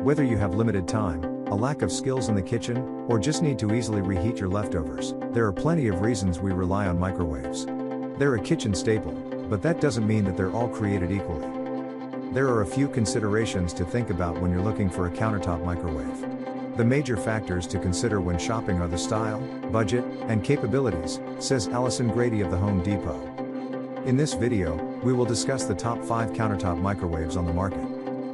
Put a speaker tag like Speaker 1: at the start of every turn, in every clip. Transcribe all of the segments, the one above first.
Speaker 1: Whether you have limited time, a lack of skills in the kitchen, or just need to easily reheat your leftovers, there are plenty of reasons we rely on microwaves. They're a kitchen staple, but that doesn't mean that they're all created equally. There are a few considerations to think about when you're looking for a countertop microwave. The major factors to consider when shopping are the style, budget, and capabilities, says Allison Grady of the Home Depot. In this video, we will discuss the top 5 countertop microwaves on the market.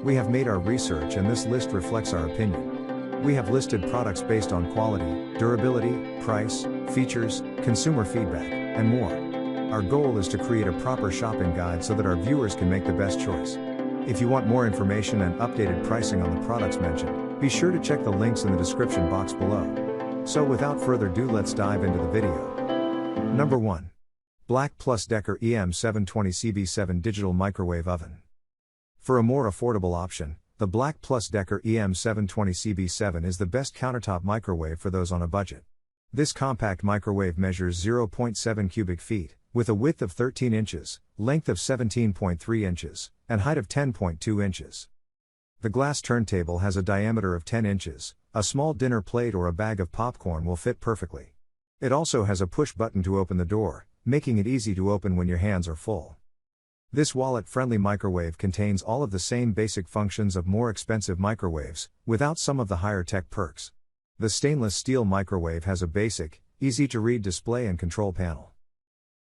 Speaker 1: We have made our research and this list reflects our opinion. We have listed products based on quality, durability, price, features, consumer feedback, and more. Our goal is to create a proper shopping guide so that our viewers can make the best choice. If you want more information and updated pricing on the products mentioned, be sure to check the links in the description box below. So without further ado, let's dive into the video. Number 1. Black Plus Decker EM720CB7 Digital Microwave Oven. For a more affordable option, the Black Plus Decker EM720CB7 is the best countertop microwave for those on a budget. This compact microwave measures 0.7 cubic feet, with a width of 13 inches, length of 17.3 inches, and height of 10.2 inches. The glass turntable has a diameter of 10 inches, a small dinner plate or a bag of popcorn will fit perfectly. It also has a push button to open the door, making it easy to open when your hands are full. This wallet-friendly microwave contains all of the same basic functions of more expensive microwaves, without some of the higher tech perks. The stainless steel microwave has a basic, easy-to-read display and control panel.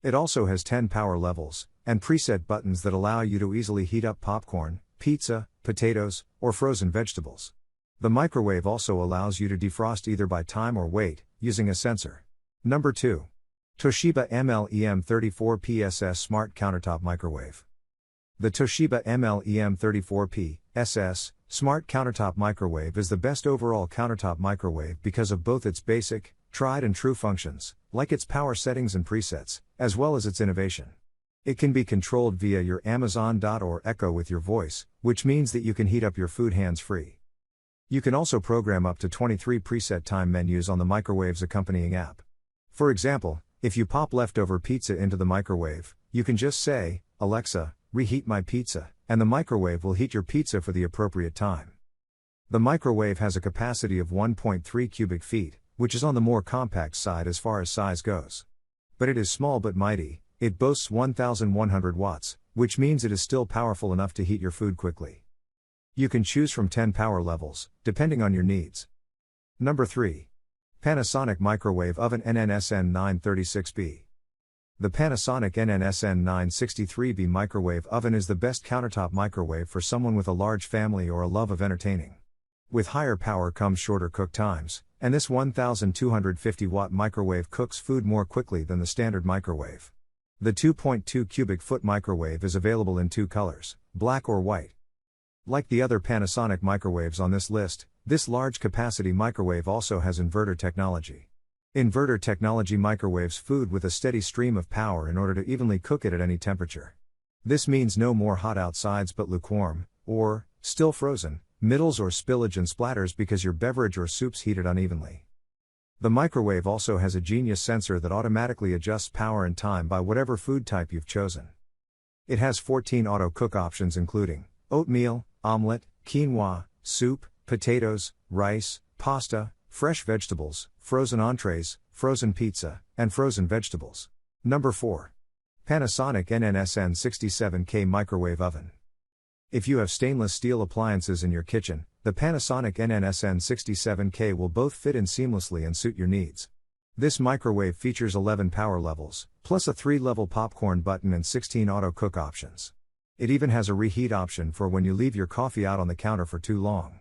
Speaker 1: It also has 10 power levels, and preset buttons that allow you to easily heat up popcorn, pizza, potatoes, or frozen vegetables. The microwave also allows you to defrost either by time or weight, using a sensor. Number 2. Toshiba ML-EM34P-SS Smart Countertop Microwave. The Toshiba ML-EM34P-SS Smart Countertop Microwave is the best overall countertop microwave because of both its basic, tried and true functions, like its power settings and presets, as well as its innovation. It can be controlled via your Amazon or Echo with your voice, which means that you can heat up your food hands-free. You can also program up to 23 preset time menus on the microwave's accompanying app. For example, if you pop leftover pizza into the microwave, you can just say, "Alexa, reheat my pizza," and the microwave will heat your pizza for the appropriate time. The microwave has a capacity of 1.3 cubic feet, which is on the more compact side as far as size goes. But it is small but mighty. It boasts 1,100 watts, which means it is still powerful enough to heat your food quickly. You can choose from 10 power levels, depending on your needs. Number 3. Panasonic Microwave Oven NNSN936B. The Panasonic NNSN963B microwave oven is the best countertop microwave for someone with a large family or a love of entertaining. With higher power comes shorter cook times, and this 1,250-watt microwave cooks food more quickly than the standard microwave. The 2.2 cubic foot microwave is available in 2 colors, black or white. Like the other Panasonic microwaves on this list, this large capacity microwave also has inverter technology. Inverter technology microwaves food with a steady stream of power in order to evenly cook it at any temperature. This means no more hot outsides but lukewarm, or, still frozen, middles or spillage and splatters because your beverage or soup's heated unevenly. The microwave also has a genius sensor that automatically adjusts power and time by whatever food type you've chosen. It has 14 auto cook options including oatmeal, omelette, quinoa, soup, potatoes, rice, pasta, fresh vegetables, frozen entrees, frozen pizza, and frozen vegetables. Number 4. Panasonic NNSN67K Microwave Oven. If you have stainless steel appliances in your kitchen, the Panasonic NNSN67K will both fit in seamlessly and suit your needs. This microwave features 11 power levels, plus a 3-level popcorn button and 16 auto cook options. It even has a reheat option for when you leave your coffee out on the counter for too long.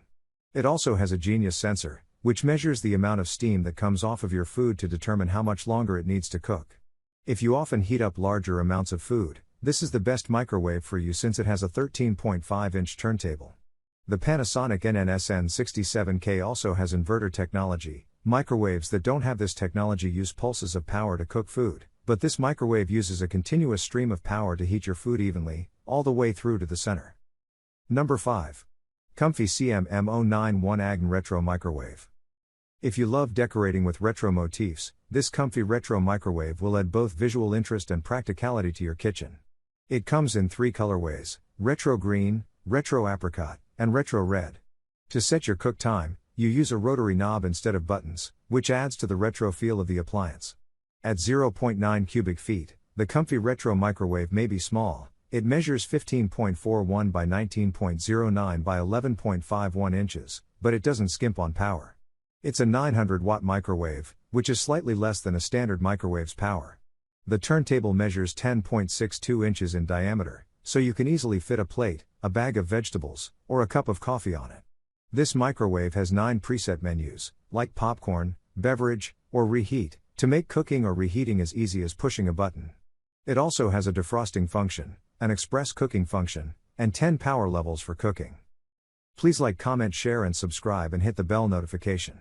Speaker 1: It also has a genius sensor, which measures the amount of steam that comes off of your food to determine how much longer it needs to cook. If you often heat up larger amounts of food, this is the best microwave for you since it has a 13.5-inch turntable. The Panasonic NNSN67K also has inverter technology. Microwaves that don't have this technology use pulses of power to cook food, but this microwave uses a continuous stream of power to heat your food evenly, all the way through to the center. Number 5. Comfy CMM091 AGN Retro Microwave. If you love decorating with retro motifs, this comfy retro microwave will add both visual interest and practicality to your kitchen. It comes in 3 colorways: retro green, retro apricot, and retro red. To set your cook time, you use a rotary knob instead of buttons, which adds to the retro feel of the appliance. At 0.9 cubic feet, the comfy retro microwave may be small. It measures 15.41 by 19.09 by 11.51 inches, but it doesn't skimp on power. It's a 900-watt microwave, which is slightly less than a standard microwave's power. The turntable measures 10.62 inches in diameter, so you can easily fit a plate, a bag of vegetables, or a cup of coffee on it. This microwave has 9 preset menus, like popcorn, beverage, or reheat, to make cooking or reheating as easy as pushing a button. It also has a defrosting function, an express cooking function, and 10 power levels for cooking. Please like, comment, share, and subscribe, and hit the bell notification.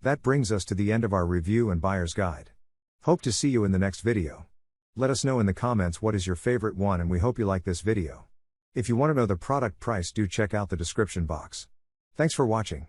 Speaker 1: That brings us to the end of our review and buyer's guide. Hope to see you in the next video. Let us know in the comments what is your favorite one, and we hope you like this video. If you want to know the product price, do check out the description box. Thanks for watching.